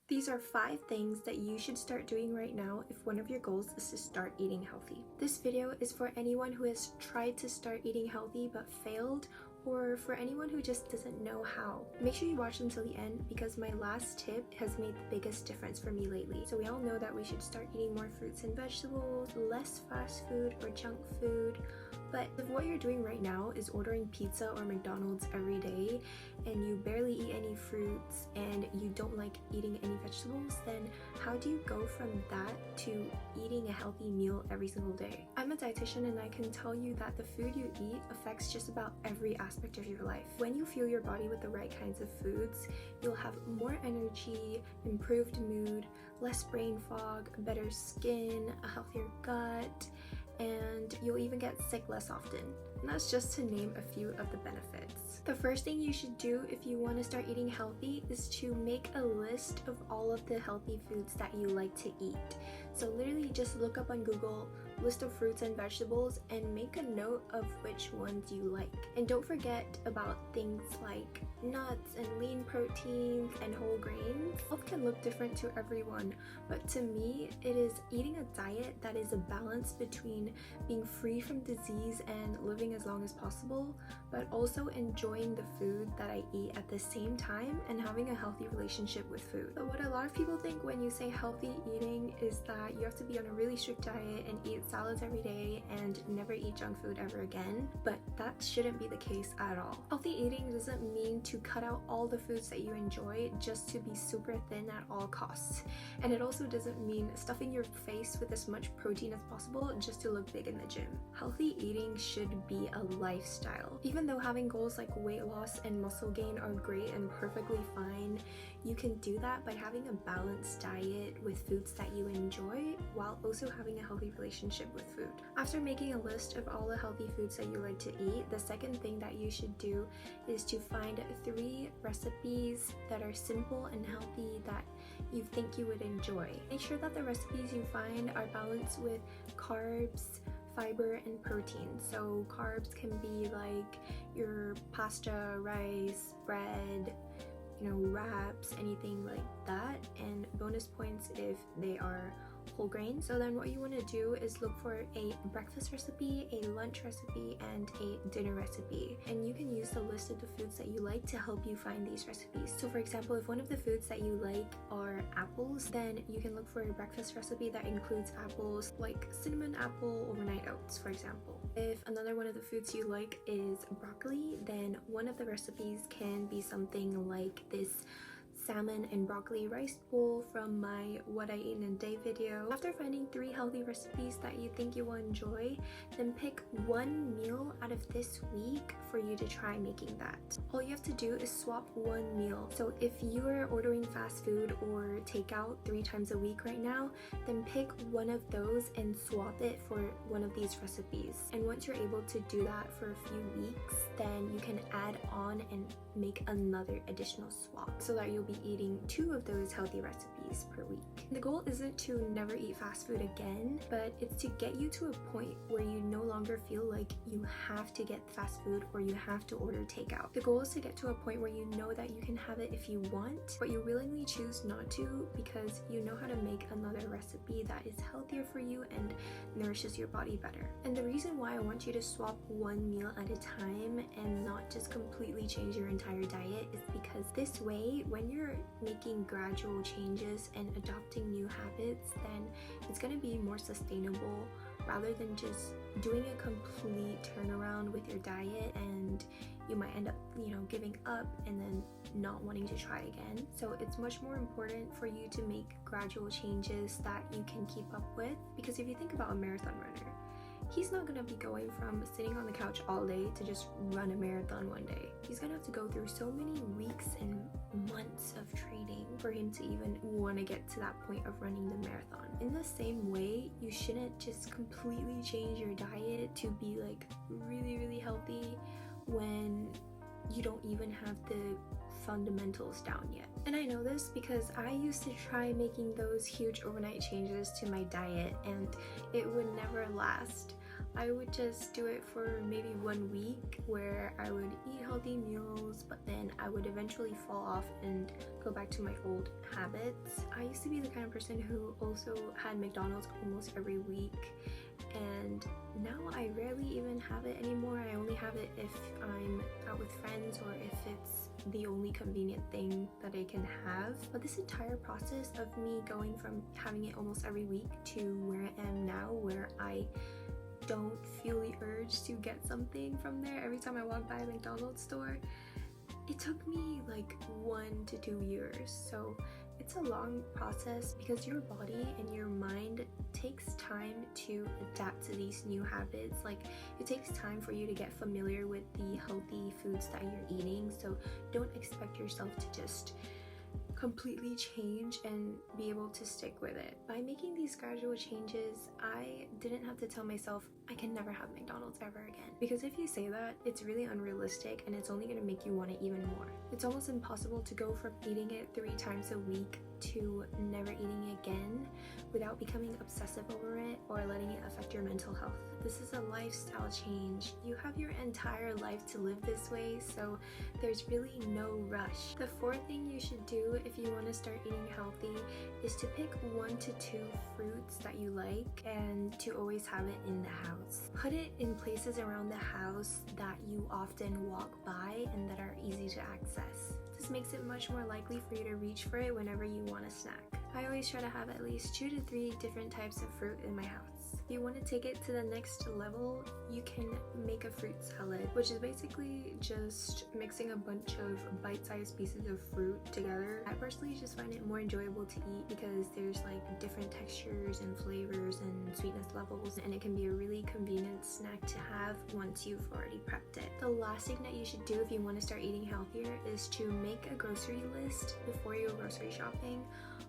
These are 5 things that you should start doing right now if one of your goals is to start eating healthy. This video is for anyone who has tried to start eating healthy but failed, or for anyone who just doesn't know how. Make sure you watch until the end because my last tip has made the biggest difference for me lately. So we all know that we should start eating more fruits and vegetables, less fast food or junk food. But if what you're doing right now is ordering pizza or McDonald's every day and you barely eat any fruits and you don't like eating any vegetables, then how do you go from that to eating a healthy meal every single day? I'm a dietitian and I can tell you that the food you eat affects just about every aspect of your life. When you fuel your body with the right kinds of foods, you'll have more energy, improved mood, less brain fog, better skin, a healthier gut, and you'll even get sick less often. And that's just to name a few of the benefits. The first thing you should do if you want to start eating healthy is to make a list of all of the healthy foods that you like to eat. So literally just look up on Google list of fruits and vegetables and make a note of which ones you like. And don't forget about things like nuts and lean proteins and whole grains. Health can look different to everyone, but to me it is eating a diet that is a balance between being free from disease and living as long as possible, but also enjoying the food that I eat at the same time and having a healthy relationship with food. But what a lot of people think when you say healthy eating is that you have to be on a really strict diet and eat salads every day and never eat junk food ever again, but that shouldn't be the case at all. Healthy eating doesn't mean to cut out all the foods that you enjoy just to be super thin at all costs. And it also doesn't mean stuffing your face with as much protein as possible just to look big in the gym. Healthy eating should be a lifestyle. Even though having goals like weight loss and muscle gain are great and perfectly fine, you can do that by having a balanced diet with foods that you enjoy while also having a healthy relationship with food. After making a list of all the healthy foods that you like to eat, the second thing that you should do is to find 3 recipes that are simple and healthy that you think you would enjoy. Make sure that the recipes you find are balanced with carbs, fiber, and protein. So carbs can be like your pasta, rice, bread, wraps, anything like that, and bonus points if they are whole grain. So then what you want to do is look for a breakfast recipe, a lunch recipe, and a dinner recipe. And you can use the list of the foods that you like to help you find these recipes. So for example, if one of the foods that you like are apples, then you can look for a breakfast recipe that includes apples, like cinnamon apple overnight oats, for example. If another one of the foods you like is broccoli, then one of the recipes can be something like this salmon and broccoli rice bowl from my What I Eat in a Day video. After finding 3 healthy recipes that you think you will enjoy, then pick one meal out of this week for you to try making that. All you have to do is swap one meal. So if you are ordering fast food or takeout 3 times a week right now, then pick one of those and swap it for one of these recipes. And once you're able to do that for a few weeks, then you can add on and make another additional swap so that you'll be eating 2 of those healthy recipes per week. The goal isn't to never eat fast food again, but it's to get you to a point where you no longer feel like you have to get fast food or you have to order takeout. The goal is to get to a point where you know that you can have it if you want, but you willingly choose not to because you know how to make another recipe that is healthier for you and nourishes your body better. And the reason why I want you to swap one meal at a time and not just completely change your entire diet is because this way, when you're making gradual changes and adopting new habits, then it's going to be more sustainable rather than just doing a complete turnaround with your diet, and you might end up giving up and then not wanting to try again. So it's much more important for you to make gradual changes that you can keep up with, because if you think about a marathon runner, he's not going to be going from sitting on the couch all day to just run a marathon one day. He's going to have to go through so many weeks and months of training for him to even want to get to that point of running the marathon. In the same way, you shouldn't just completely change your diet to be like really, really healthy when you don't even have the fundamentals down yet. And I know this because I used to try making those huge overnight changes to my diet and it would never last. I would just do it for maybe 1 week where I would eat healthy meals, but then I would eventually fall off and go back to my old habits. I used to be the kind of person who also had McDonald's almost every week, and now I rarely even have it anymore. I only have it if I'm out with friends or if it's the only convenient thing that I can have. But this entire process of me going from having it almost every week to where I am now, where I don't feel the urge to get something from there every time I walk by a McDonald's store, it took me like 1 to 2 years. So it's a long process because your body and your mind takes time to adapt to these new habits. Like, it takes time for you to get familiar with the healthy foods that you're eating. So don't expect yourself to just completely change and be able to stick with it. By making these gradual changes, I didn't have to tell myself I can never have McDonald's ever again. Because if you say that, it's really unrealistic and it's only going to make you want it even more. It's almost impossible to go from eating it 3 times a week to never eating it again without becoming obsessive over it or letting it affect your mental health. This is a lifestyle change. You have your entire life to live this way, so there's really no rush. The 4th thing you should do if you want to start eating healthy is to pick 1 to 2 fruits that you like and to always have it in the house. Put it in places around the house that you often walk by and that are easy to access. This makes it much more likely for you to reach for it whenever you want a snack. I always try to have at least 2 to 3 different types of fruit in my house. If you want to take it to the next level, you can make a fruit salad, which is basically just mixing a bunch of bite-sized pieces of fruit together. I personally just find it more enjoyable to eat because there's like different textures and flavors and sweetness levels, and it can be a really convenient snack to have once you've already prepped it. The last thing that you should do if you want to start eating healthier is to make a grocery list before you go grocery shopping,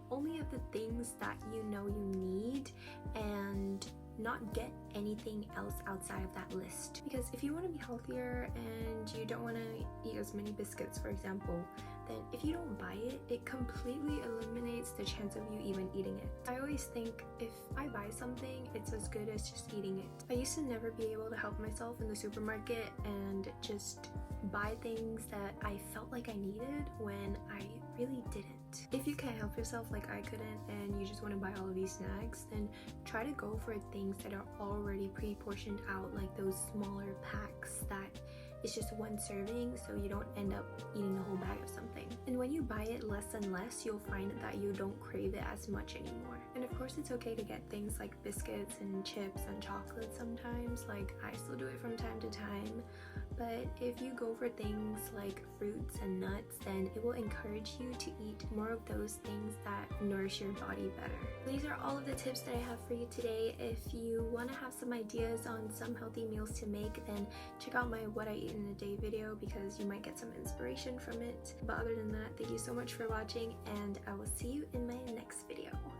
only of the things that you know you need, and not get anything else outside of that list. Because if you want to be healthier and you don't want to eat as many biscuits, for example, then if you don't buy it, it completely eliminates the chance of you even eating it. I always think if I buy something, it's as good as just eating it. I used to never be able to help myself in the supermarket and just buy things that I felt like I needed when I really didn't. If you can't help yourself like I couldn't and you just want to buy all of these snacks, then try to go for things that are already pre-portioned out, like those smaller packs that it's just 1 serving, so you don't end up eating the whole bag of something. And when you buy it less and less, you'll find that you don't crave it as much anymore. And of course, it's okay to get things like biscuits and chips and chocolate sometimes. Like, I still do it from time to time. But if you go for things like fruits and nuts, then it will encourage you to eat more of those things that nourish your body better. These are all of the tips that I have for you today. If you want to have some ideas on some healthy meals to make, then check out my What I Eat in a Day video because you might get some inspiration from it. But other than that, thank you so much for watching, and I will see you in my next video.